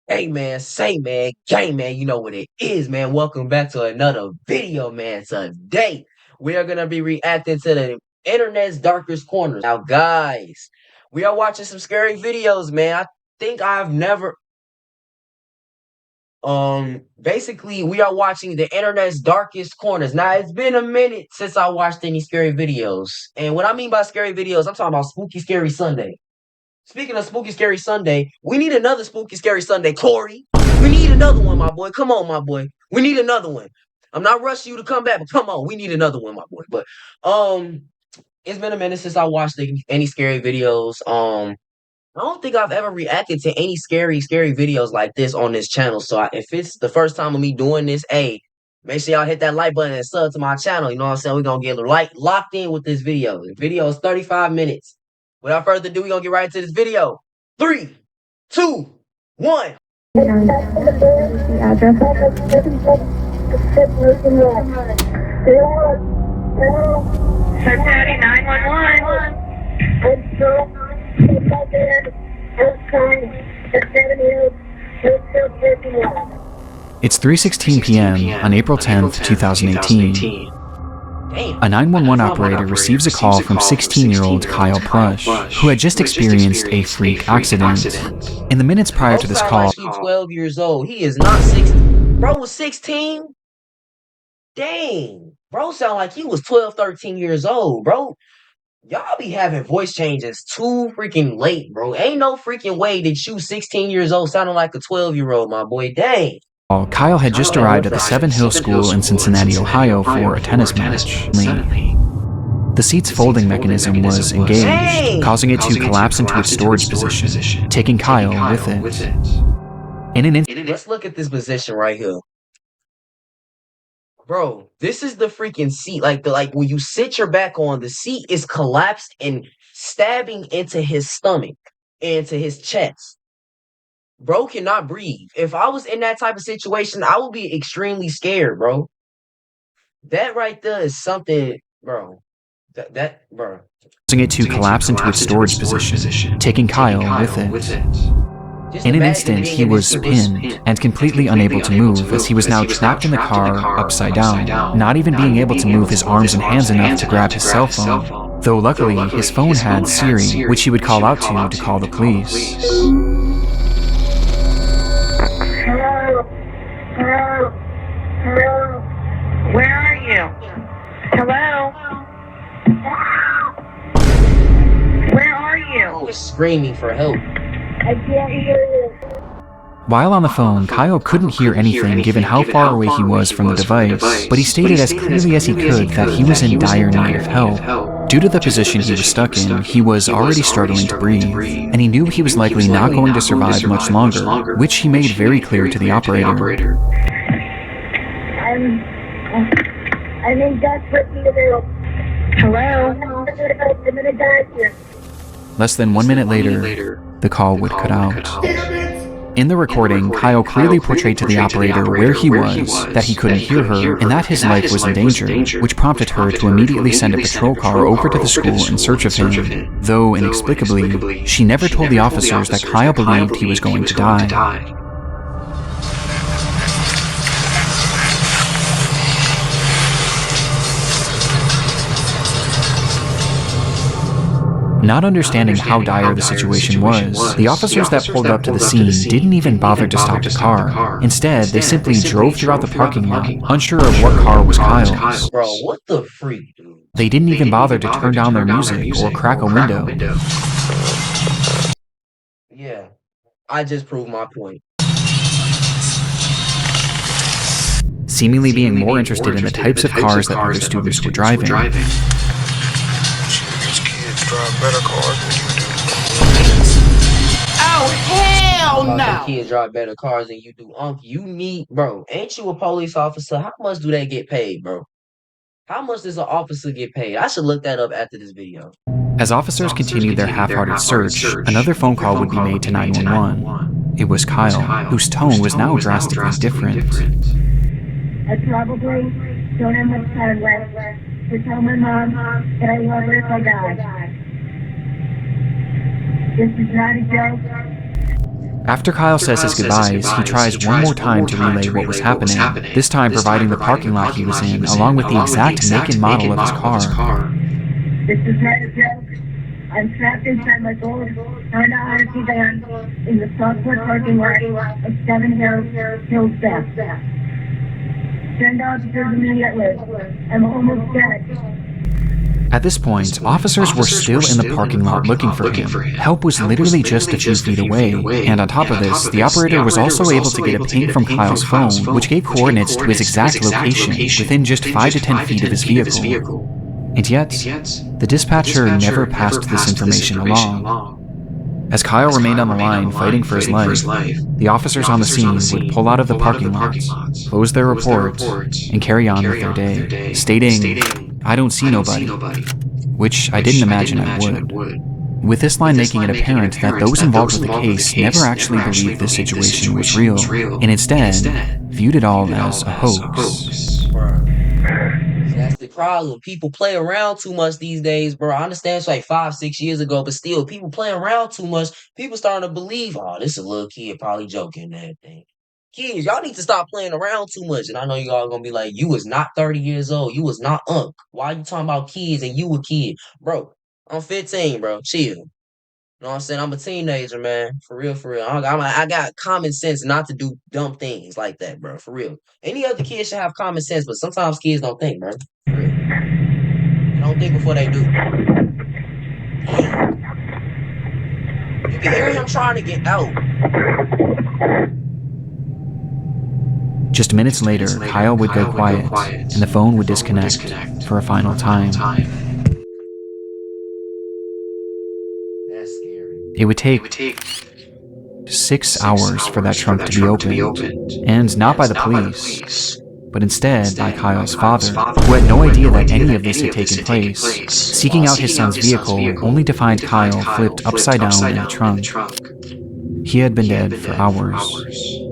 Hey man, say man, gang man, you know what it is, man. Welcome back to another video, man. Today we are gonna be reacting to the internet's darkest corners. Now, guys, we are watching some scary videos, man. I think I've never basically we are watching the internet's darkest corners. Now, it's been a minute since I watched any scary videos. And what I mean by scary videos, I'm talking about Spooky Scary Sunday. Speaking of Spooky Scary Sunday, we need another Spooky Scary Sunday, Corey. We need another one, my boy. Come on, my boy. We need another one. I'm not rushing you to come back, but come on, we need another one, my boy. But it's been a minute since I watched any scary videos. I don't think I've ever reacted to any scary videos like this on this channel. So if it's the first time of me doing this, hey, make sure y'all hit that like button and sub to my channel. You know what I'm saying? We're gonna get locked in with this video. The video is 35 minutes. Without further ado, we're gonna get right into this video. 3, 2, 1. The Cincinnati 911. It's 3:16 p.m. on April 10th, 2018. A 911 operator receives a call from 16-year-old Kyle Plush, who had just experienced a freak accident. In the minutes prior to this call, He's 12 years old. He is not 16. Bro was 16? Dang. Bro sound like he was 12, 13 years old, bro. Y'all be having voice changes too freaking late, bro. Ain't no freaking way that you 16 years old sounding like a 12-year-old, my boy. Dang. Kyle had just arrived at the Seven Hill School in Cincinnati, Ohio for a tennis match. The seat's folding mechanism was engaged, causing it to collapse into its storage position, taking Kyle with it. Let's look at this position right here. Bro, this is the freaking seat. Like when you sit your back on, the seat is collapsed and stabbing into his stomach, into his chest. Bro cannot breathe. If I was in that type of situation, I would be extremely scared, bro. That right there is something, bro. Bro. Causing it to collapse into its storage position, taking Kyle with it. In an instant, he was pinned and completely unable to move, as he was now trapped in the car upside down, not even being able to move his arms and hands enough to grab his cell phone. Though luckily, his phone had Siri, which he would call out to call the police. Hello? Where are you? Hello? Where are you? I was screaming for help. I can't hear you. While on the phone, Kyle couldn't hear anything given how far away he was from the device, but he stated as clearly as he could that he was in dire need of help. Due to the position he was stuck in, he was already struggling to breathe, and he knew he was likely not going to survive much longer, which he made very clear to the operator. I'm in desperate need of help. Hello? I'm gonna die here. Less than 1 minute later, the call would cut out. In the recording, Kyle clearly portrayed to the operator where he was, that he couldn't hear her, and that his life was in danger, which prompted her to immediately send a patrol car over to the school in search of him, though inexplicably, she never told the officers that Kyle believed he was going to die. Not understanding how dire the situation was, the officers that pulled up to the scene didn't even bother to stop the car. Instead, they simply drove throughout the parking lot, unsure of what car was Kyle's. Bro, what the freak, dude? They didn't even bother to turn down their music or crack a window. Yeah, I just proved my point. Seemingly being more interested in the types of cars that other students were driving. Drive better cars than you do. Oh, hell no! Kids drive better cars than you do. You need, bro, ain't you a police officer? How much do they get paid, bro? How much does an officer get paid? I should look that up after this video. As officers continued their half-hearted search, another phone call would be made to 911. It was Kyle, whose tone was now drastically different. I probably don't have much time left to tell my mom that I love her if I die. This is not a joke. After Kyle says his goodbyes, he tries one more time to relay what was happening, this time providing the parking lot he was in, along with the exact make and model of his car. This is not a joke. I'm trapped inside my gold Honda Odyssey van in the Southwood parking lot of 7 Hills Theft. Send officers immediately. I'm almost dead. At this point, officers were still in the parking lot looking for him. Help was literally just a few feet away, and on top of this, the operator was also able to get a ping from Kyle's phone, which gave coordinates to his exact location within just 5 to 10 feet of his vehicle. And yet, the dispatcher never passed this information along. As Kyle remained on the line fighting for his life, the officers on the scene would pull out of the parking lots, close their report, and carry on with their day, stating, "I don't see nobody," which I didn't imagine I would. With this line making it apparent that those involved with the case never actually believed this situation was real, and instead viewed it all as a hoax. That's the problem. People play around too much these days, bro. I understand it's like 5, 6 years ago, but still, people play around too much. People starting to believe, oh, this is a little kid probably joking and everything. Kids, y'all need to stop playing around too much. And I know y'all gonna be like, you was not 30 years old. You was not Unc. Why you talking about kids and you a kid? Bro, I'm 15, bro. Chill. You know what I'm saying? I'm a teenager, man. For real, for real. I got common sense not to do dumb things like that, bro. For real. Any other kid should have common sense, but sometimes kids don't think, bro. For real. They don't think before they do. Damn. You can hear him trying to get out. Just minutes later, Kyle would go quiet, and the phone would disconnect for a final time. That's scary. It would take 6 hours for that trunk to be opened, and not by the police, but instead by Kyle's father, who had no idea that any of this had taken place, seeking out his son's vehicle only to find Kyle flipped upside down in the trunk. He had been dead for hours.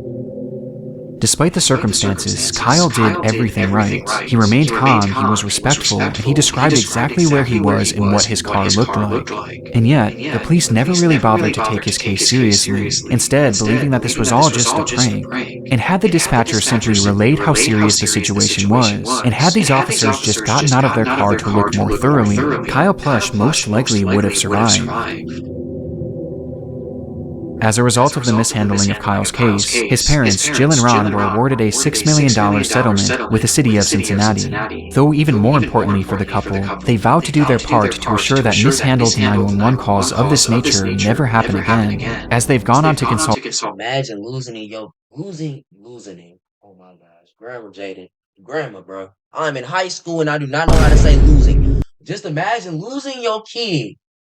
Despite the circumstances, Kyle did everything right. He remained calm, he was respectful, and he described exactly where he was and what his car looked like. And yet, the police never really bothered to take his case seriously, instead believing that this was all just a prank. And had the dispatcher simply relayed how serious the situation was, and had these officers just gotten out of their car to look more thoroughly, Kyle Plush most likely would have survived. As a result of the mishandling of Kyle's case, his parents, Jill and Ron, were awarded a $6 million settlement with the city of Cincinnati. Though even more importantly for the couple, they vowed to do their part to assure that mishandled 911 calls of this nature never happen again, as they've gone on to consult. Imagine losing him. Oh my gosh. Grammar, bro. I'm in high school and I do not know how to say losing. Just imagine losing your kid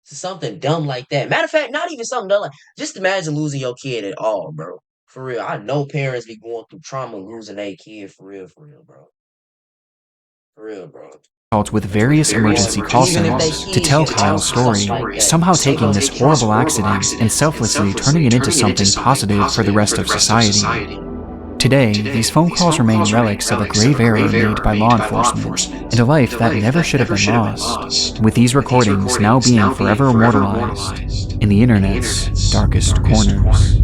to something dumb like that. Matter of fact, not even something dumb like, just imagine losing your kid at all, bro. For real. I know parents be going through trauma losing their kid for real, bro. For real, bro. With various emergency call centers to tell Kyle's story, somehow taking this horrible accident and selflessly turning it into something positive for the rest of society. Today, these phone calls remain relics of a grave error made by law enforcement, and a life that never should have been lost, with these recordings now being forever immortalized in the internet's darkest corners.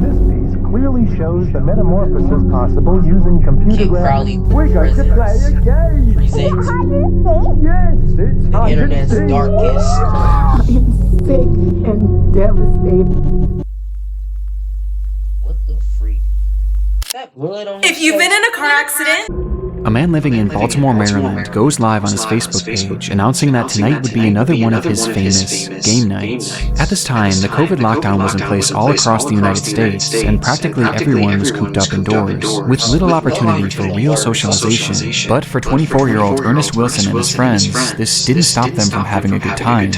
This piece clearly shows the metamorphosis possible using computer graphics. We're going to play a game! Presents Yes, it's the internet's darkest. I'm sick and devastated. What the freak? That blood on his If you've face? been in a car accident, A man living in Baltimore, Maryland goes live on his Facebook page announcing that tonight would be another one of his famous game nights. At this time, the COVID lockdown was in place all across the United States, and practically everyone was cooped up indoors, with little opportunity for real socialization. But for 24-year-old Ernest Wilson and his friends, this didn't stop them from having a good time.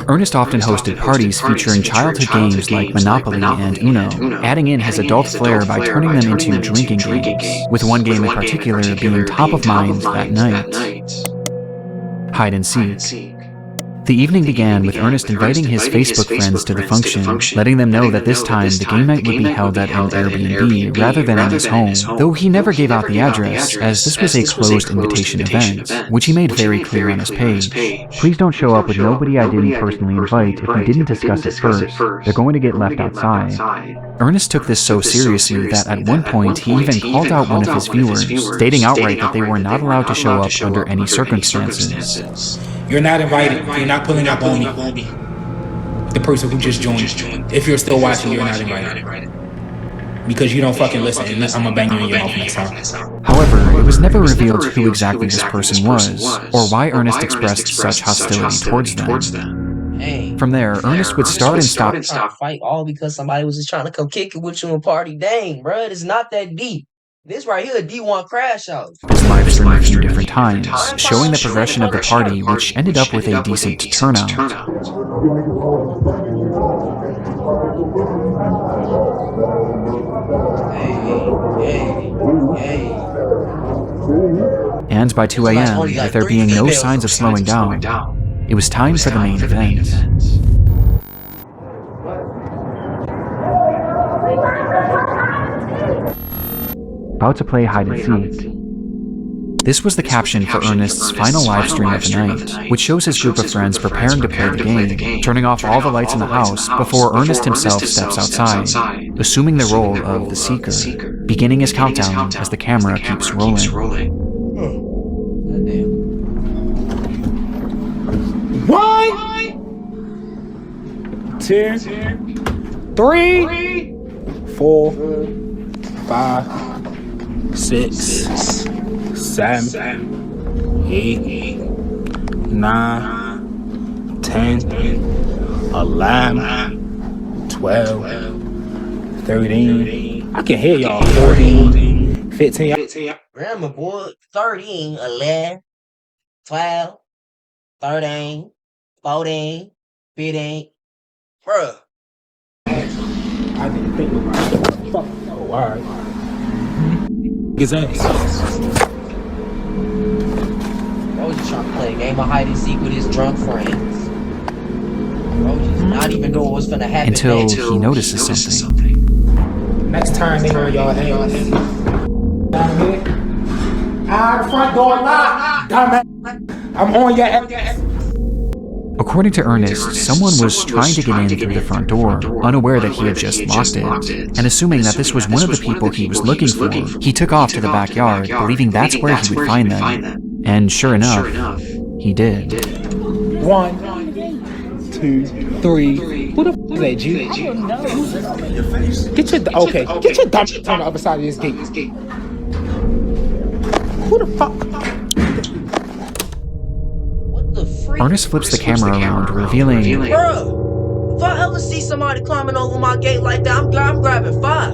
Ernest often hosted parties featuring childhood games like Monopoly and Uno, adding in his adult flair by turning them into drinking games, with one game in particular being top of mind that night: hide and seek. The evening began with Ernest inviting his Facebook friends to the function, letting them know that this time the game night would be held at an Airbnb rather than in his home, though he never gave out the address, as this was a closed invitation event, which he made very clear on his page. Please don't show up with nobody I didn't personally invite if we didn't discuss it first. They're going to get left outside. Ernest took this so seriously that at one point he even called out one of his viewers, stating outright that they were not allowed to show up under any circumstances. You're not invited. You're not pulling up on me. The person who just joined. If you're still watching, you're not invited. Because you don't fucking listen. I'm gonna bang you in your mouth next time. However, it was never revealed who exactly this person was, or why Ernest expressed such hostility towards them. Hey, From there, Ernest would start and stop trying to fight all because somebody was just trying to come kick it with you and party. Dang, bruh, it's not that deep. This right here, a D1 crash out. his live stream a few different times, showing the progression of the party, which ended up with a decent turnout. And by 2 a.m., with there being no signs of slowing down, it was time for the main event. About to play hide and seek. This was the caption for Ernest's final live stream of the night, which shows his group of friends preparing to play the game, turning off all the lights in the house before Ernest himself steps outside, assuming the role of the Seeker, beginning his countdown as the camera keeps rolling. 1, 2, 3, 4, 5, 6, 7, 8, 9, 10, 11, 12, 13. I can hear y'all. 14, 15. Remember, boy, 13, 11, 12, 13, 14, 15. Bruh. I didn't think about it. Fuck. Oh, alright. His ass. Bro just trying to play a game of hide and seek with his drunk friends. Bro just not even knowing what's gonna happen Until next. he notices something. Next time they on y'all ass. Down here. The front door locked. Dumbass. I'm on your ass. According to Ernest, someone was trying to get in through the front door, unaware that he had just locked it, and assuming that this was one of the people he was looking for, he took off to the backyard, believing that's where he would find them. And sure enough, he did. 1, 2, 3. Who the f is that, G? Get your dumb on the other side of this gate. Who the fuck? Ernest flips the camera around, revealing, Bruh, if I ever see somebody climbing over my gate like that, I'm grabbing fire.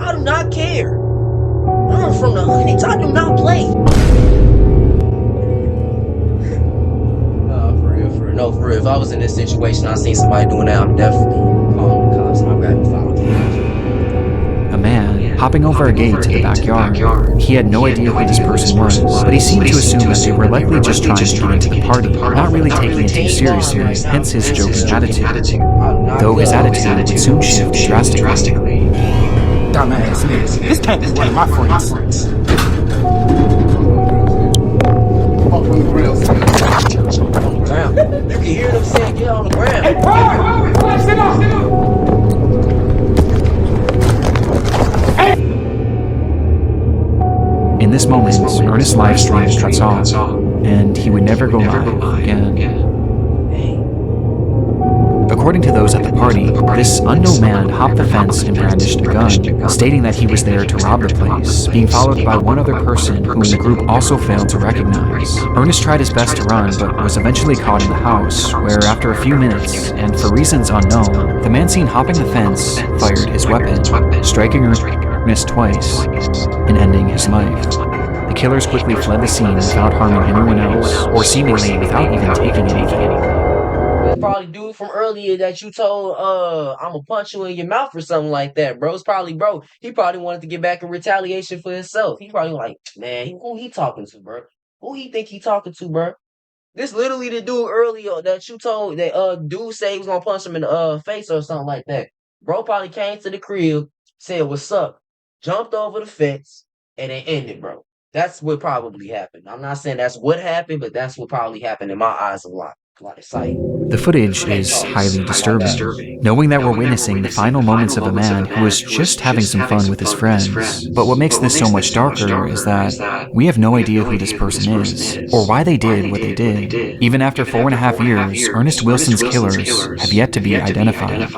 I do not care. I'm from the hood. I do not play. For real. No, for real. If I was in this situation, I seen somebody doing that, I'm definitely calling the cops and I'm grabbing fire. a man hopping over a gate to the backyard. He had no idea who this person was, but he seemed to assume that they were likely just trying to get into the party, not really taking it too seriously, hence his joking attitude. Though his attitude would soon shift drastically. Dumbass niggas. This can't be one of my friends. Ground. You can hear them saying, get on the ground. Hey, bro! Sit down! In this moment, Ernest's live stream cuts off, and he would never go live again. According to those at the party, this unknown man hopped the fence and brandished a gun, stating that he was there to rob the place, being followed by one other person whom the group also failed to recognize. Ernest tried his best to run, but was eventually caught in the house, where after a few minutes, and for reasons unknown, the man seen hopping the fence fired his weapon, striking Ernest twice, and ending his life. The killers quickly fled the scene without harming anyone else, or seemingly without even taking anything. It's probably dude from earlier that you told, I'm gonna punch you in your mouth or something like that, bro. It's probably, bro, he probably wanted to get back in retaliation for himself. He probably like, man, who he talking to, bro? Who he think he talking to, bro? This literally the dude earlier that you told that dude said he was gonna punch him in the face or something like that. Bro probably came to the crib, said what's up, jumped over the fence, and it ended, bro. That's what probably happened. I'm not saying that's what happened, but that's what probably happened in my eyes a lot of sight. The footage is highly disturbing, knowing that we're witnessing the final moments of a man who was just having some fun with his friends. But what makes this so much darker is that we have no idea who this person is, or why they did what they did. Even after 4.5 years, Ernest Wilson's killers have yet to be identified.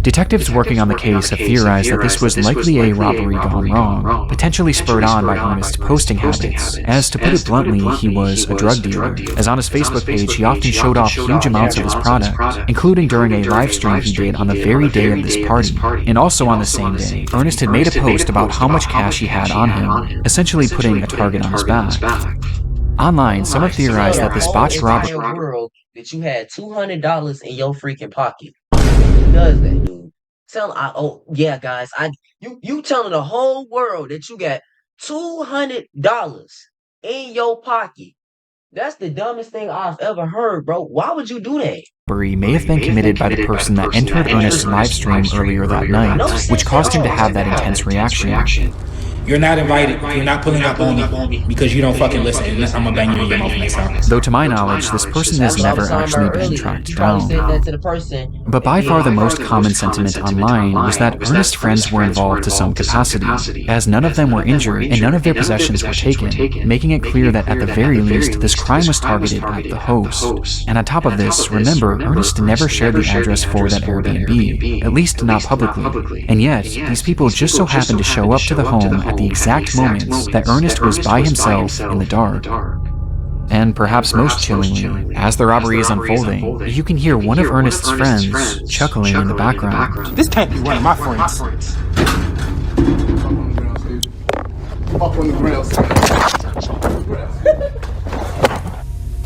Detectives working on the case have theorized that this was likely a robbery gone wrong, potentially spurred on by Ernest's posting habits, as to put it bluntly, he was a drug dealer, as on his Facebook page he often showed off huge amounts of his product, including during a live stream he did on the very day of this party. And also on the same day, Ernest had made a post about how much cash he had on him, essentially putting a target on his back. Online, some have theorized that this botched robbery that you had $200 in your freaking pocket. Who does that, dude? Yeah, guys, you telling the whole world that you got $200 in your pocket. That's the dumbest thing I've ever heard, bro. Why would you do that? May have been committed by the person that entered Ernest's live stream earlier that night, which caused him to have that intense reaction. You're not invited. You're not pulling up on me because you don't fucking listen. I'm gonna bang you in your mouth next time. Though to my knowledge, this person has never actually been tracked down. But by far the most common sentiment online was that Ernest's friends were involved to some capacity, as none of them were injured and none of their possessions were taken, making it clear that at the very least, this crime was targeted at the host. And on top of this, remember, Ernest never shared the address for that Airbnb, at least not publicly. And yet, these people just so happened to show up to the home at the exact moments that Ernest was by himself in the dark. And perhaps most chillingly, as the robbery is unfolding, you can hear one of Ernest's friends chuckling in the background. This can't be one of my friends. Up on the ground.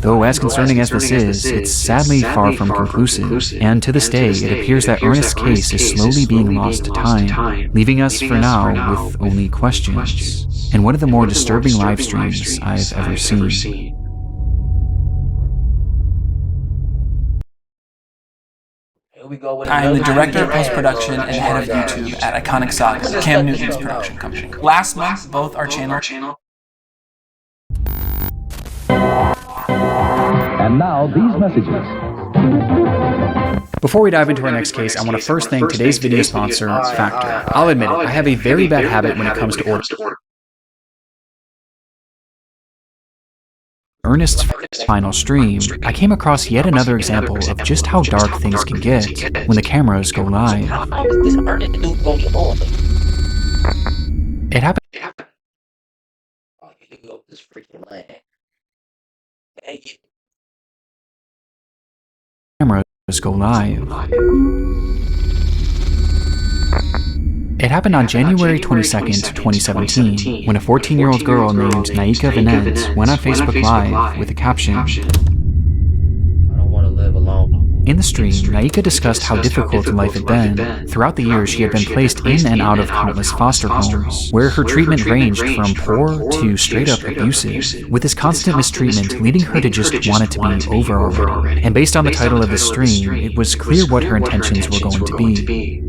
Though as concerning as this is, it's sadly far from conclusive, and to this day it appears that Ernest's case is slowly being lost to time, leaving us for now with only questions, and one of the more disturbing live streams I've ever seen. I am the director of post-production and head of YouTube at Iconic Saga, Cam Newton's production company. Last month, both our channel. And now, these messages. Before we dive into our next case, I want to first thank today's video sponsor, Factor. I'll admit it, I have a very bad habit when it comes to ordering. Ernest's final stream, I came across yet another example of just how dark things can get when the cameras go live. It happened. Cameras go live. It happened on January 22nd, 2017, when a 14-year-old girl named Naika went on Facebook Live with a caption. In the stream, Naika discussed how difficult life had been. Throughout the years, she had been placed in and out of countless foster homes, where her treatment ranged from poor to straight-up abusive, with this constant mistreatment leading her to just want it to be over already. And based on the title of the stream, it was clear what her intentions were going to be.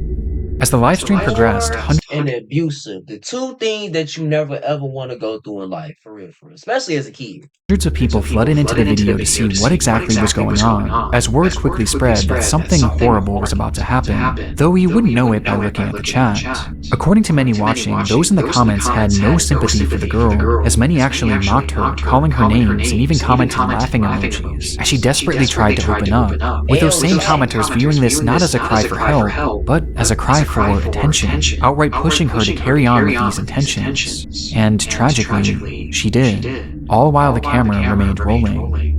As the live stream progressed, and abusive, the two things that you never ever want to go through in life, for real, especially as a kid. Hundreds of people flooded into the video to see what exactly was going on, as word quickly spread that something horrible was about to happen, though you wouldn't know it by looking at the chat. According to many watching, those in the comments had no sympathy for the girl, as many actually mocked her, calling her names and even commented laughing emojis, as she desperately tried to open up, with those same commenters viewing this not as a cry for help, but as a cry for attention, outright pushing her to carry on with these intentions. And tragically, she did, all while the camera remained rolling.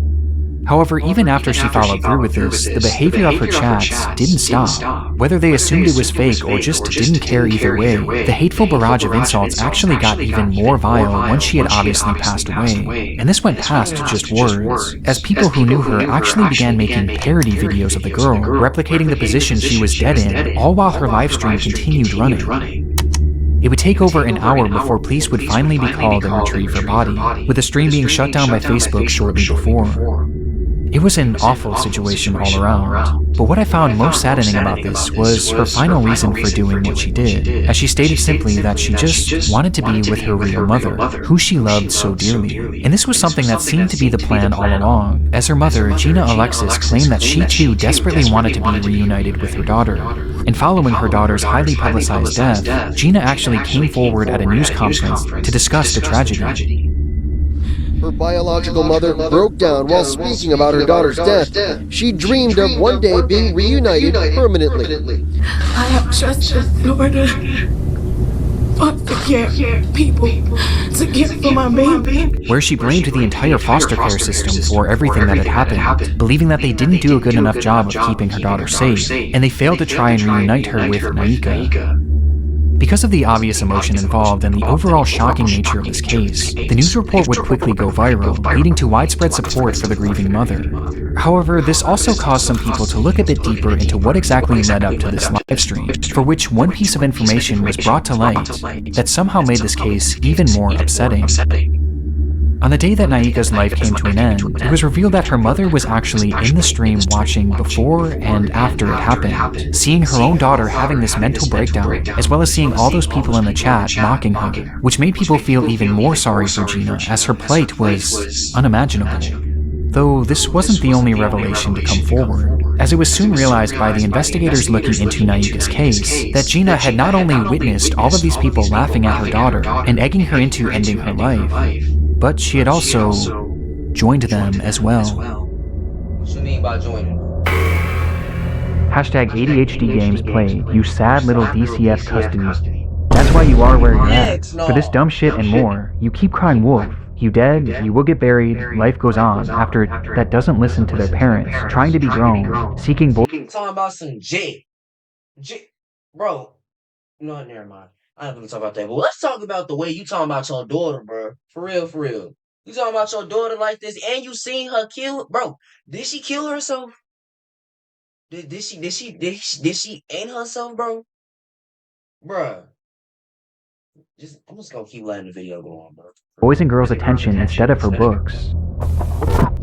However, even after she followed through with this, the behavior of her chats didn't stop. Whether they assumed it was fake or just didn't care either way, the hateful barrage of insults actually got even more vile once she had obviously passed away. And this went past just words, as people who knew her actually began making parody videos of the girl, replicating the position she was dead in, all while her livestream continued running. It would take over an hour before police would finally be called and retrieve her body, with the stream being shut down by Facebook shortly before. It was an awful situation all around, but what I found most saddening about this was her final reason for doing what she did, as she stated simply that she just wanted to be with her real mother, who she loved so dearly. And this was something that seemed to be the plan all along, as her mother, Gina Alexis, claimed that she too desperately wanted to be reunited with her daughter. And following her daughter's highly publicized death, Gina actually came forward at a news conference to discuss the tragedy. Her biological mother broke down while speaking about her daughter's death. She dreamed of one day being reunited permanently. I have trusted Florida foster care people to care for my baby. Where she blamed the entire foster care system for everything that had happened, believing that they didn't do a good enough job of keeping her daughter safe, and they failed to try and reunite her with Naika. Because of the obvious emotion involved and the overall shocking nature of this case, the news report would quickly go viral, leading to widespread support for the grieving mother. However, this also caused some people to look a bit deeper into what exactly led up to this livestream, for which one piece of information was brought to light that somehow made this case even more upsetting. On the day that Naika's life came to an end, it was revealed that her mother was actually in the stream watching before and after it happened, seeing her own daughter having this mental breakdown, as well as seeing all those people in the chat mocking her, which made people feel even more sorry for Gina, as her plight was unimaginable. Though this wasn't the only revelation to come forward, as it was soon realized by the investigators looking into Naika's case that Gina had not only witnessed all of these people laughing at her daughter and egging her into ending her life, but she had also joined them as well. What you mean by joining? Hashtag ADHD games played, you sad little DCF custody. That's why you are where you're at. For this dumb shit and more, you keep crying wolf. You dead, you will get buried, life goes on after that doesn't listen to their parents, trying to be grown, seeking Talking about some J. Bro. No, never mind. I ain't gonna talk about that. But let's talk about the way you talking about your daughter, bro. For real, for real. You talking about your daughter like this, and you seen her kill, bro? Did she kill herself? Did she end herself, bro? Bruh. I'm just gonna keep letting the video go on, bro. boys and girls' attention instead of her books.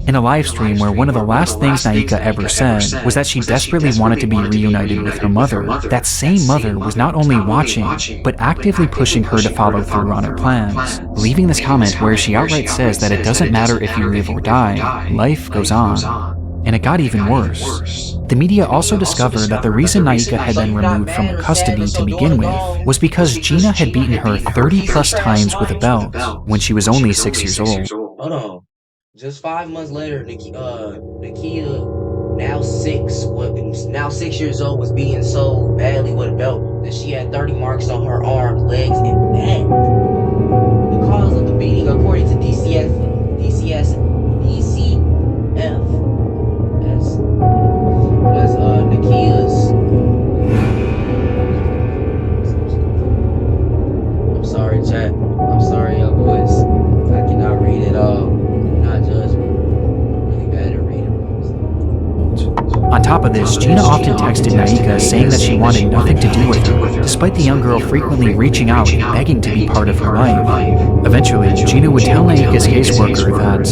In a live stream where one of the last things Naika ever said was that she desperately wanted to be reunited with her mother, that same mother was not only watching, but actively pushing her to follow through on her plans, leaving this comment where she outright says that it doesn't matter if you live or die, life goes on. And it got even worse. The media also discovered that the reason Naika had been removed from her custody to begin with was because Gina had beaten her 30 plus times with a belt when she was only 6 years old. Hold on. Just 5 months later, Nakia, now 6 years old, was beaten so badly with a belt that she had 30 marks on her arms, legs, and back. The cause of the beating, according to DCF, as Nakia's. I'm sorry, chat. I'm sorry, your boys. I cannot read it all. Not judge me. I'm really bad at reading. On top of this, Gina often texted Naika saying that she wanted nothing to do with her, despite the young girl frequently reaching out and begging to be part of her life. Eventually, Gina would tell Naika's caseworker that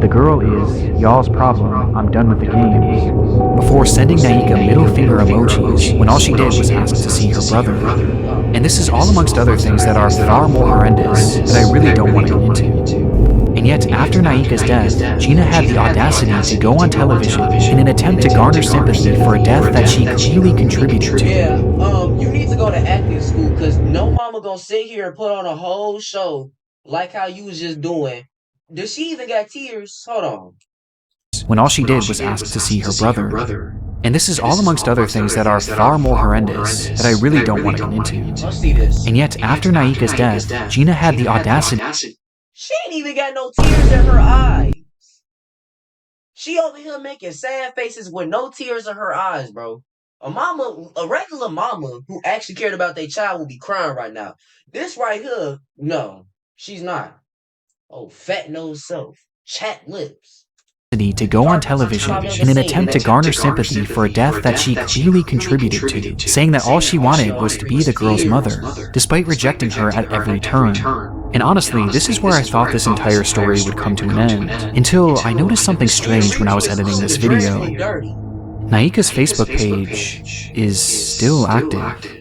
the girl is y'all's problem, I'm done with the games, before sending Naika middle finger emojis when all she did was ask to see her brother. And this is all amongst other things that are far more horrendous that I really don't want to get into. And yet, after Naika's death, Gina had the audacity to go on television in an attempt to garner sympathy for a death that she clearly contributed to. Yeah, you need to go to acting school, because no mama gonna sit here and put on a whole show like how you was just doing. Does she even got tears? Hold on. When all she did was ask to see her brother. And this is all amongst other things that are far more horrendous that I really don't want to get into. Let's see this. And yet, after Naika's death, Gina had the audacity. She ain't even got no tears in her eyes. She over here making sad faces with no tears in her eyes, bro. A regular mama who actually cared about their child would be crying right now. This right here, no, she's not. Oh, fat nose self, chat lips. to go on television in an attempt to garner sympathy for a death that she clearly contributed to, saying that all she wanted was to be the girl's mother, despite rejecting her at every turn. And honestly, this is where I thought this entire story would come to an end, until I noticed something strange when I was editing this video. Naika's Facebook page is still active.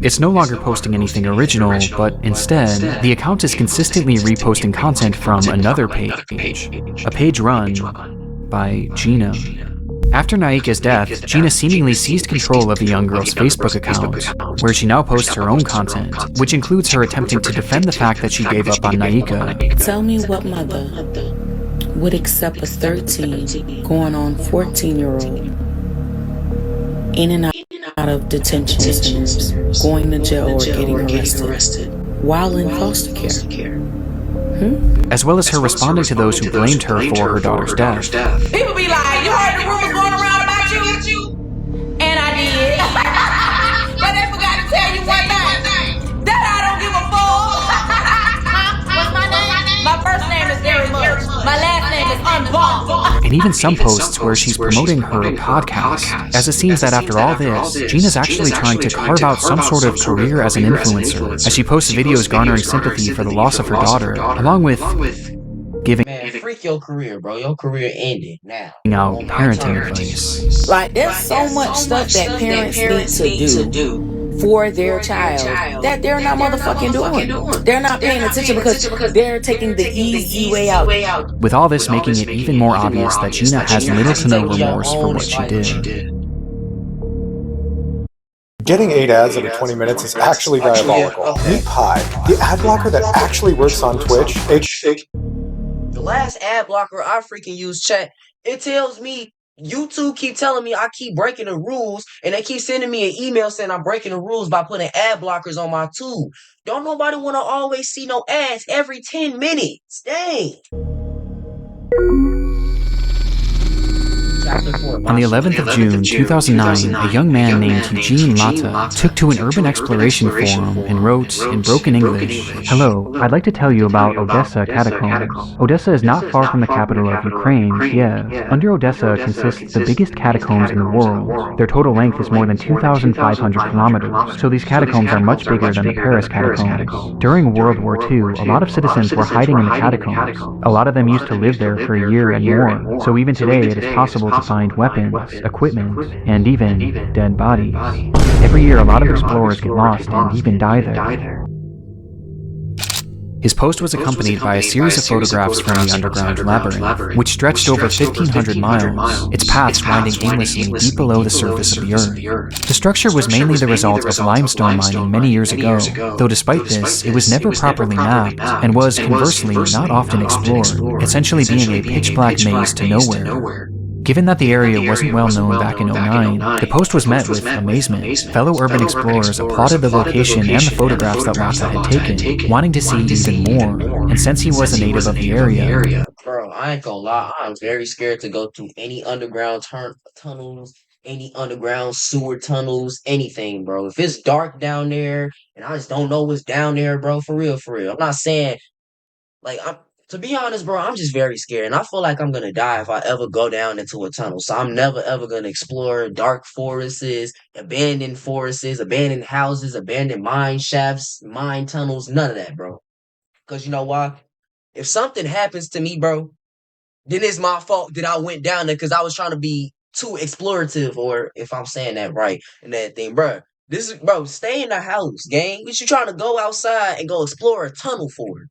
It's no longer posting anything original, but instead, the account is consistently reposting content from another page, a page run by Gina. After Naika's death, Gina seemingly seized control of the young girl's Facebook account, where she now posts her own content, which includes her attempting to defend the fact that she gave up on Naika. Tell me what mother would accept a 13 going on 14-year-old in and out of detention centers, going to jail or getting arrested while in foster care. As well as her responding to those who blamed her for her daughter's death. People be like, you heard the rumors going around about you? And I did. But they forgot to tell you one thing. That I don't give a fuck. What's my name? My first name is very much. My last name is Unbought. And even some posts where she's promoting her podcast, as it seems that after all this, Gina's actually trying to carve out some sort of career as an influencer, as she posts videos garnering sympathy for the loss of her daughter, along with giving freak your career, bro. Your career ended now. Out parenting advice. Like, there's so much stuff that parents need to do for their child that they're not motherfucking doing. They're not paying attention because they're taking the easy way out. With all this making it even more obvious that Gina has little to no remorse for what she did. Getting 8 ads every 20 minutes is actually diabolical. Meet Pi, the ad blocker that actually works on Twitch. The last ad blocker I freaking use, chat, it tells me YouTube keep telling me I keep breaking the rules, and they keep sending me an email saying I'm breaking the rules by putting ad blockers on my tube. Don't nobody want to always see no ads every 10 minutes. Dang. On the 11th of June, 2009, a young man named Eugene Latta took to an urban exploration forum and wrote, in broken English, "Hello, I'd like to tell you about Odessa catacombs. Odessa is not far from the capital of Ukraine, Kiev. Under Odessa consists the biggest catacombs in the world. Their total length is more than 2,500 kilometers, so these catacombs are much bigger than the Paris catacombs. During World War II, a lot of citizens were hiding in the catacombs. A lot of them used to live there for a year and more, so even today it is possible to find weapons, equipment, and even dead bodies. Every year a lot of explorers get lost and even die there." His post was accompanied by a series of photographs from the underground labyrinth, which stretched over 1,500 miles, its paths winding aimlessly deep below the surface of the earth. The structure was mainly the result of limestone mining many years ago, though despite this, it was never properly mapped, and was, conversely, not often explored, essentially being a pitch-black maze to nowhere. Given that the area wasn't well known back in 2009, the post was met with amazement. Fellow urban explorers applauded the location and the photographs that Latta had taken, wanting to see even more, and since he was a native of the area... Bro, I ain't gonna lie, I'm very scared to go through any underground tunnels, any underground sewer tunnels, anything, bro. If it's dark down there, and I just don't know what's down there, bro, for real. I'm not saying, like, to be honest, bro, I'm just very scared, and I feel like I'm gonna die if I ever go down into a tunnel. So I'm never ever gonna explore dark forests, abandoned houses, abandoned mine shafts, mine tunnels, none of that, bro. Because you know why? If something happens to me, bro, then it's my fault that I went down there because I was trying to be too explorative, or if I'm saying that right, and that thing, bro. Stay in the house, gang. What you trying to go outside and go explore a tunnel for?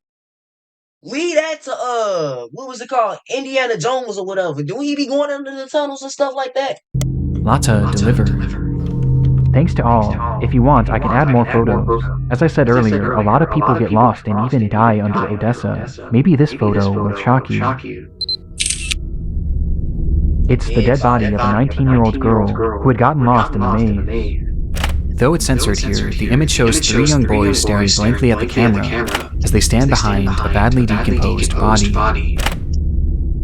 Leave that to, what was it called? Indiana Jones or whatever. Do we be going under the tunnels and stuff like that? Latta delivered. Thanks to all. If you want, I can add more photos. As I said earlier, a lot of people get lost and even die under Odessa. Maybe this photo will shock you. It's the dead body of a 19-year-old girl who had gotten lost in the maze. Though it's censored here, the image shows 3 young boys staring blankly at the camera as they stand behind a badly decomposed body.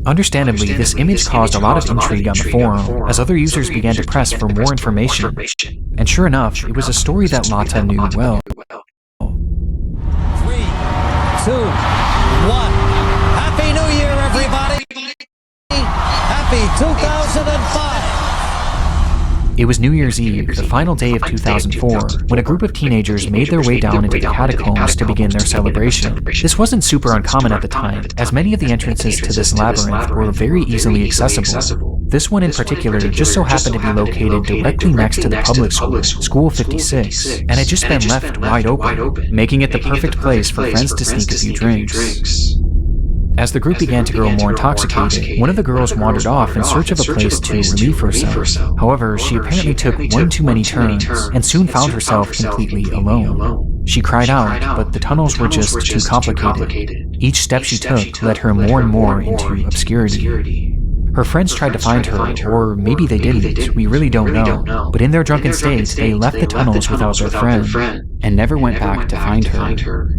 Understandably, this image caused a lot of intrigue on the forum as other users began to press for more information. And sure enough, it was a story that Latta knew well. 3, 2, 1. Happy New Year, everybody! Happy 2005. It was New Year's Eve, the final day of 2004, when a group of teenagers made their way down into the catacombs to begin their celebration. This wasn't super uncommon at the time, as many of the entrances to this labyrinth were very easily accessible. This one in particular just so happened to be located directly next to the public school, School 56, and had just been left wide open, making it the perfect place for friends to sneak a few drinks. As the group began to grow more intoxicated, one of the girls wandered off in search of a place to relieve herself. However, she apparently took one too many turns and soon found herself completely alone. She cried out, but the tunnels were just too complicated. Each step she took led her more and more into obscurity. Her friends tried to find her, or maybe they didn't, we really don't know, but in their drunken state, they left the tunnels without their friend, and never went back to find her.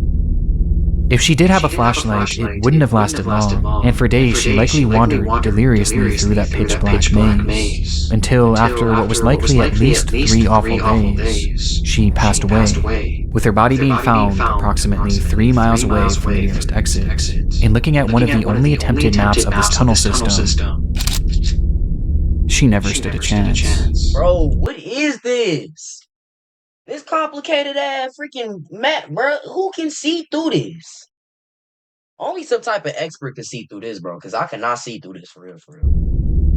If she did have a flashlight, it wouldn't have lasted long, and for days she likely wandered deliriously through that pitch-black maze, until after what was likely at least 3 awful days, she passed away, with her body being found approximately 3 miles away from the nearest exit. And looking at one of the only attempted maps of this tunnel system, she never stood a chance. Bro, what is this? This complicated ass freaking map, bro. Who can see through this? Only some type of expert can see through this, bro, because I cannot see through this for real.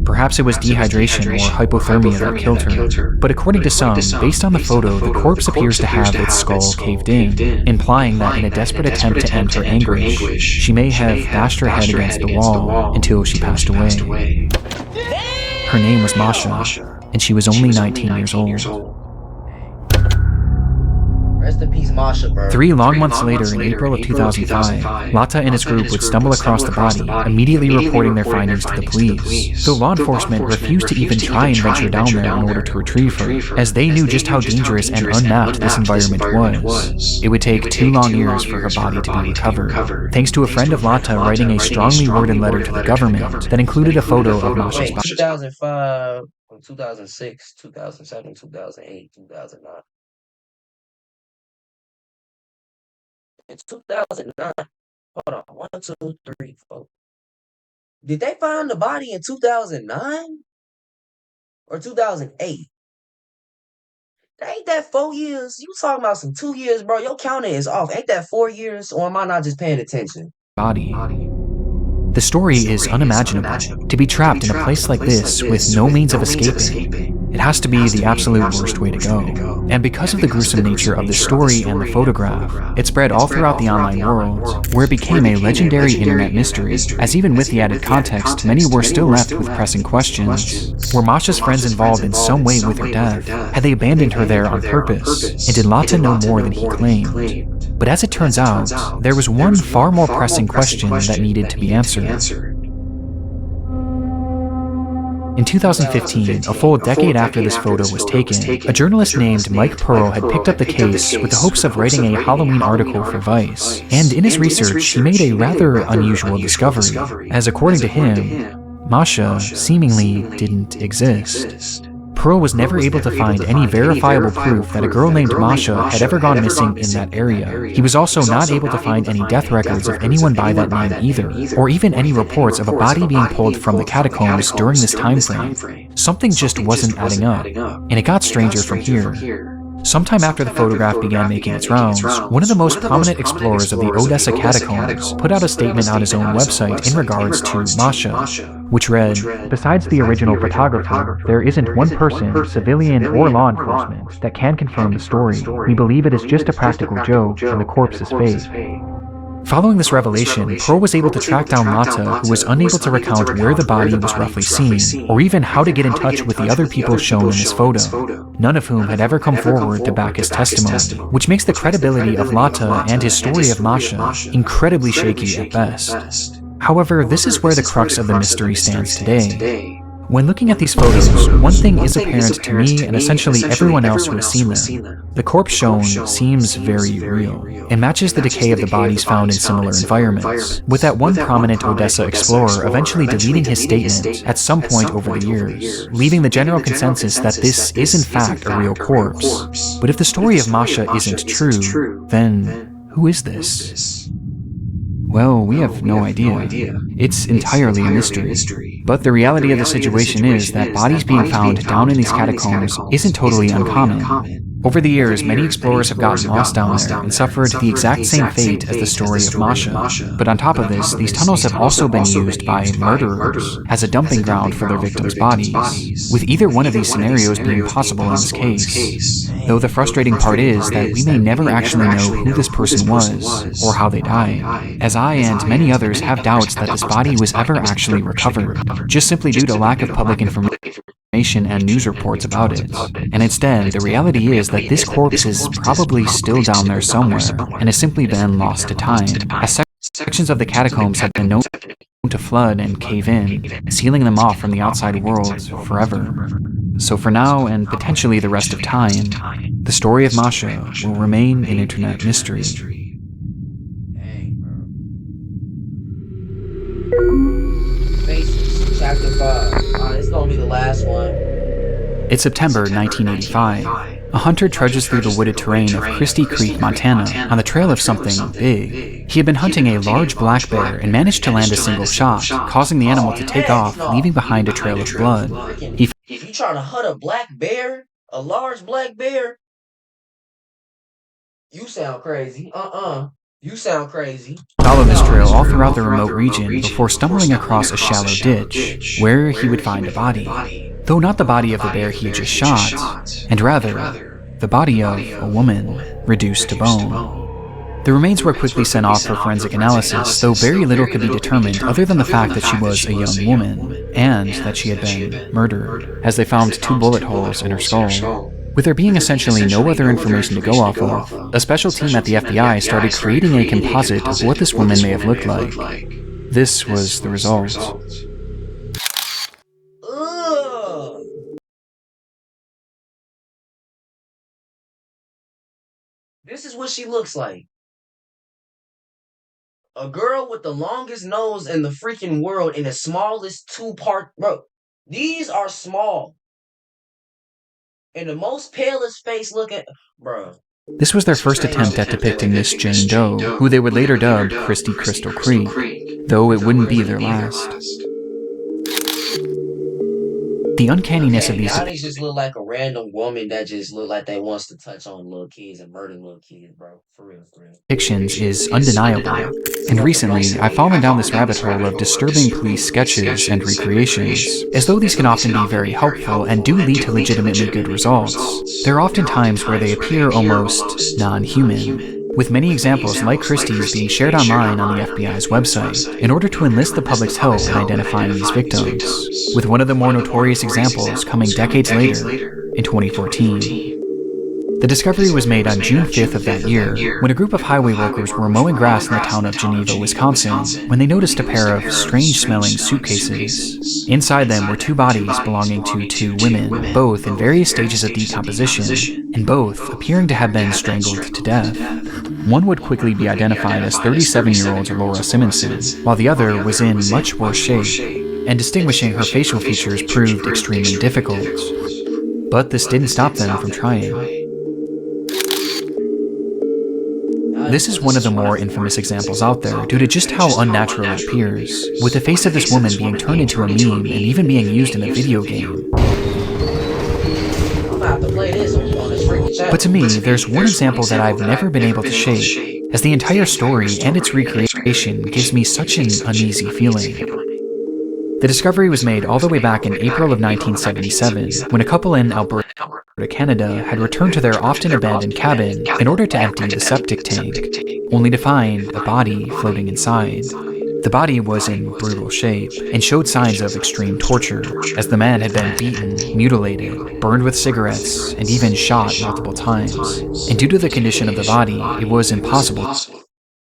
Perhaps it was dehydration or hypothermia that killed her, but according to some, based on the photo, the corpse appears to have its skull caved in, implying that in a desperate attempt to end her anguish, she may have bashed her head against the wall until she passed away. Her name was Masha, and she was only 19 years old. Rest in peace, Masha, bro. 3 long months later, in April of 2005, Lata and his group would stumble across the body, immediately reporting their findings to the police. So law enforcement refused to even try and venture down there in order to retrieve her, as they knew just how dangerous and unmapped this environment was. It would take 2 long years for her body to be recovered, thanks to a friend of Lata writing a strongly worded letter to the government that included a photo of Masha's body. 2005, 2006, 2007, 2008, 2009. In 2009, hold on, 1, 2, 3, 4. Did they find the body in 2009 or 2008? Ain't that 4 years? You talking about some 2 years, bro? Your counter is off. Ain't that 4 years, or am I not just paying attention? Body. The story is unimaginable. To be trapped in a place like this with no means of escaping, it has to be the absolute worst way to go. And because of the gruesome nature of the story and the photograph, it spread all throughout the online world, where it became a legendary internet mystery, as even with the added context, many were still left with pressing questions. Were Masha's friends involved in some way with her death? Had they abandoned her there on purpose? And did Lata know more than he claimed? But as it turns out, there was one far more pressing question that needed to be answered. In 2015, a full decade after this photo was taken, a journalist named Mike Pearl had picked up the case with the hopes of writing a Halloween article for Vice. And in his research, he made a rather unusual discovery, as according to him, Masha seemingly didn't exist. Pearl was never able to find any verifiable proof that a girl named Masha had ever gone missing in that area. He was also not able to find any death records of anyone by that name either, or even any reports of a body being pulled from the catacombs during this time frame. Something just wasn't adding up, and it got stranger from here. Sometime after the photograph began making its rounds, one of the most prominent explorers of the Odessa catacombs put out a statement on his own website in regards to Masha, which read, "Besides the original photographer, there isn't one person, civilian or law enforcement, that can confirm the story. We believe it is just a practical joke and the corpse is fake." Following this revelation, Pearl was able to track down Lata, who was unable to recount where the body was roughly seen, or even how to get in touch with the other people shown in this photo, none of whom had ever come forward to back his testimony, which makes the credibility of Lata and his story of Masha incredibly shaky at best. However, this is where the crux of the mystery stands today. When looking at these photos, one thing is apparent to me and essentially everyone else who has seen them. The corpse shown seems very real. It matches the decay of the bodies found in similar environments, with that one prominent Odessa explorer eventually deleting his statement at some point over the years, leaving the general consensus that this is in fact a real corpse. But if the story of Masha isn't true, then who is this? Well, we have no idea. It's entirely a mystery. But the reality of the situation is that bodies being found down in these catacombs isn't totally uncommon. Over the years, many explorers have gotten lost down there and suffered the exact same fate as the story of Masha. But on top of this, these tunnels have also been used by murderers as a dumping ground for their victims' bodies, with either one of these scenarios being possible in this case. Though the frustrating part is that we may never actually know who this person was or how they died, as I and many others have doubts that this body was ever actually recovered, just simply due to lack of public information and news reports about it. And instead, the reality is that this corpse is probably still down there somewhere and has simply been lost to time, as sections of the catacombs have been known to flood and cave in, sealing them off from the outside world forever. So for now, and potentially the rest of time, the story of Masha will remain an internet mystery. Faces, Chapter 5. It's gonna be the last one. It's September 1985. A hunter trudges through the wooded terrain of Christie Creek, Montana, on the trail of something big. He had been hunting a large black bear and managed to land a single shot, causing the animal to take off, leaving behind a trail of blood. If you trying to hunt a black bear, a large black bear, you sound crazy. You sound crazy. Followed this trail all throughout the remote region before stumbling across a shallow ditch, where he would find a body. Though not the body of the bear he had just shot, and rather, the body of a woman, reduced to bone. The remains were quickly sent off for forensic analysis, though very little could be determined other than the fact that she was a young woman, and that she had been murdered, as they found 2 bullet holes in her skull. With there being essentially no other information to go off of, a special team at the FBI started creating a composite of what this woman may have looked like. This was the result. This is what she looks like. A girl with the longest nose in the freaking world in the smallest 2-part. Bro, these are small. And the most palest face looking. Bro. This was their first attempt at depicting Miss Jane Doe, who they would later dub Christie Crystal Creek, though it wouldn't be their last. The uncanniness of these Bodies just look like a random woman that just look like they wants to touch on little kids and murder little kids, bro. For real. Depictions is undeniable. And recently, I've fallen down this rabbit hole of disturbing police sketches and recreations. As though these can often be very helpful and do lead to legitimately good results, there are often times where they appear almost non-human, with many examples like Christie's being shared online on the FBI's website in order to enlist the public's help in identifying these victims, with one of the more notorious examples coming decades later, in 2014. The discovery was made on June 5th of that year, when a group of highway workers were mowing grass in the town of Geneva, Wisconsin, when they noticed a pair of strange-smelling suitcases. Inside them were 2 bodies belonging to 2 women, both in various stages of decomposition, and both appearing to have been strangled to death. One would quickly be identified as 37-year-old Laura Simonson, while the other was in much worse shape, and distinguishing her facial features proved extremely difficult. But this didn't stop them from trying. This is one of the more infamous examples out there due to just how unnatural it appears, with the face of this woman being turned into a meme and even being used in a video game. But to me, there's one example that I've never been able to shake, as the entire story and its recreation gives me such an uneasy feeling. The discovery was made all the way back in April of 1977, when a couple in Alberta, Canada had returned to their often abandoned cabin in order to empty the septic tank, only to find a body floating inside. The body was in brutal shape and showed signs of extreme torture, as the man had been beaten, mutilated, burned with cigarettes, and even shot multiple times. And due to the condition of the body, it was impossible.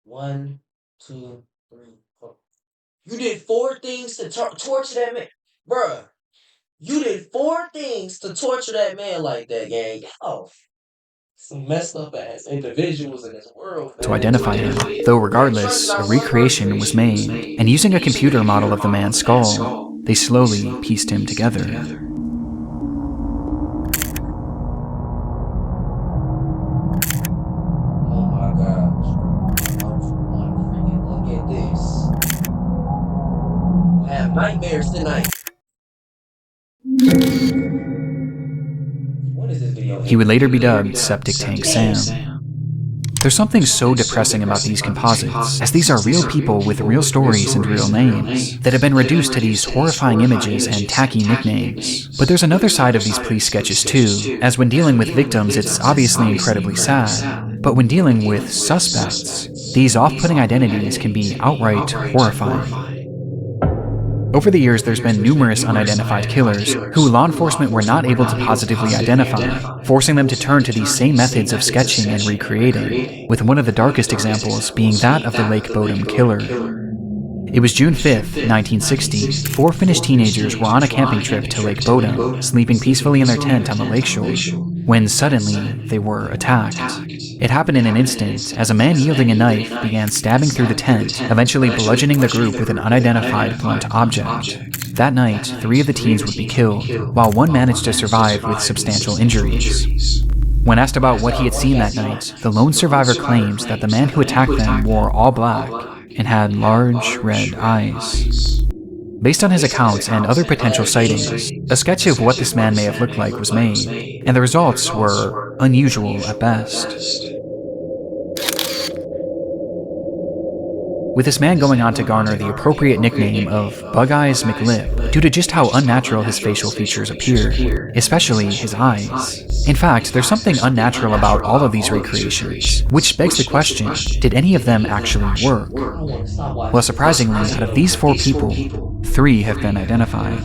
1, 2, 3, 4. You did 4 things to torture that man. Bruh. You did 4 things to torture that man like that, gang. Oh, some messed up ass individuals in this world, man. To identify him, though regardless, a recreation was made, and using a computer model of the man's skull, they slowly pieced him together. Oh my gosh. Look at this. nightmares tonight. What is this video? He would later be dubbed Septic Tank Sam. There's something so depressing about these composites, as these are real people with real stories and real names, that have been reduced to these horrifying images and tacky nicknames. But there's another side of these police sketches too, as when dealing with victims it's obviously incredibly sad, but when dealing with suspects, these off-putting identities can be outright horrifying. Over the years, there's been numerous unidentified killers who law enforcement were not able to positively identify, forcing them to turn to these same methods of sketching and recreating, with one of the darkest examples being that of the Lake Bodom killer. It was June 5th, 1960. 4 Finnish teenagers were on a camping trip to Lake Bodom, sleeping peacefully in their tent on the lakeshore, when suddenly they were attacked. It happened in an instant, as a man wielding a knife began stabbing through the tent, eventually bludgeoning the group with an unidentified blunt object. That night, 3 of the teens would be killed, while 1 managed to survive with substantial injuries. When asked about what he had seen that night, the lone survivor claimed that the man who attacked them wore all black and had large red eyes. Based on his accounts and other potential sightings, a sketch of what this man may have looked like was made, and the results were unusual at best. With this man going on to garner the appropriate nickname of Bug Eyes McLip due to just how unnatural his facial features appear, especially his eyes. In fact, there's something unnatural about all of these recreations, which begs the question, did any of them actually work? Well, surprisingly, out of these 4 people, 3 have been identified.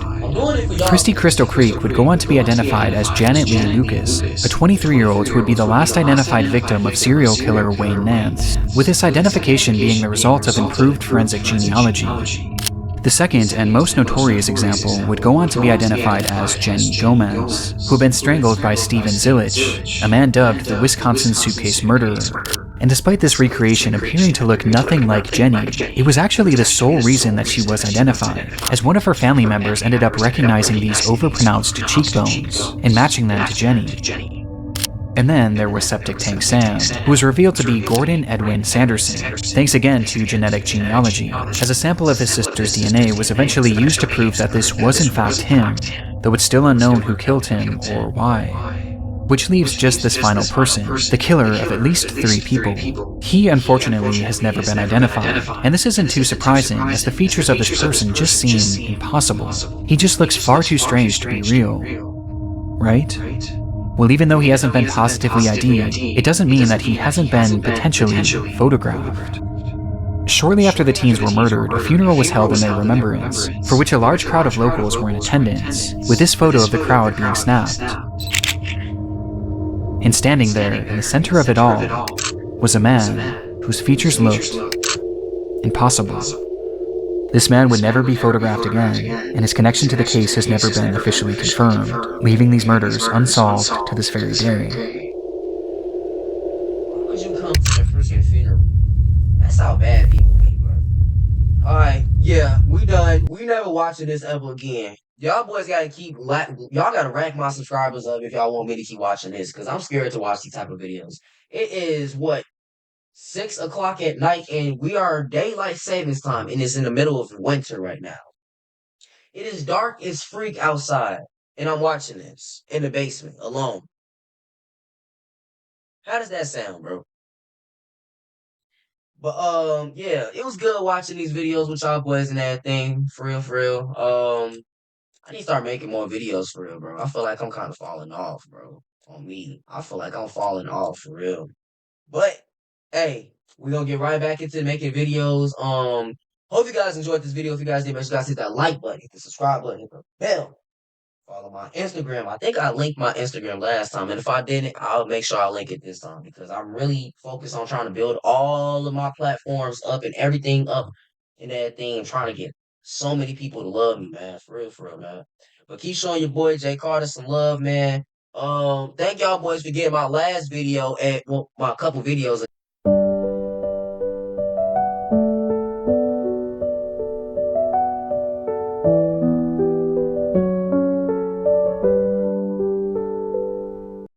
Christy Crystal Creek would go on to be identified as Janet Lee Lucas, a 23-year-old who would be the last identified victim of serial killer Wayne Nance, with this identification being the result of improved forensic genealogy. The second and most notorious example would go on to be identified as Jenny Gomez, who had been strangled by Steven Zilich, a man dubbed the Wisconsin Suitcase Murderer. And despite this recreation appearing to look nothing like Jenny, it was actually the sole reason that she was identified, as one of her family members ended up recognizing these overpronounced cheekbones and matching them to Jenny. And then there was Septic Tank Sam, who was revealed to be Gordon Edwin Sanderson, thanks again to genetic genealogy, as a sample of his sister's DNA was eventually used to prove that this was in fact him, though it's still unknown who killed him or why. Which leaves just this final person, the killer of at least 3 people. He, unfortunately, has never been identified, and this isn't too surprising, as the features of this person just seem impossible. He just looks far too strange to be real. Right? Well, even though he hasn't been positively ID'd, it doesn't mean that he hasn't been potentially photographed. Shortly after the teens were murdered, a funeral was held in their remembrance, for which a large crowd of locals were in attendance, with this photo of the crowd being snapped. And standing there, in the center of it all, was a man whose features looked impossible. This man would never be photographed again, and his connection to the case has never been officially confirmed, leaving these murders unsolved to this very day. Why would you come to the freaking funeral? That's how bad people be, bro. Alright, yeah, we done. We never watching this ever again. Y'all boys gotta y'all gotta rack my subscribers up if y'all want me to keep watching this, because I'm scared to watch these type of videos. It is, 6 o'clock at night, and we are daylight savings time, and it's in the middle of winter right now. It is dark as freak outside, and I'm watching this in the basement alone. How does that sound, bro? But yeah, it was good watching these videos with y'all boys and everything. For real. I need to start making more videos for real, bro. I feel like I'm kind of falling off, bro. On me, I feel like I'm falling off for real. But hey, we're gonna get right back into making videos. Hope you guys enjoyed this video. If you guys did, make sure you guys hit that like button, hit the subscribe button, hit the bell. Follow my Instagram. I think I linked my Instagram last time, and if I didn't, I'll make sure I link it this time, because I'm really focused on trying to build all of my platforms up and everything up and everything, and trying to get so many people to love me, man. For real, man. But keep showing your boy Jay Carter some love, man. Thank y'all boys for getting my last video my couple videos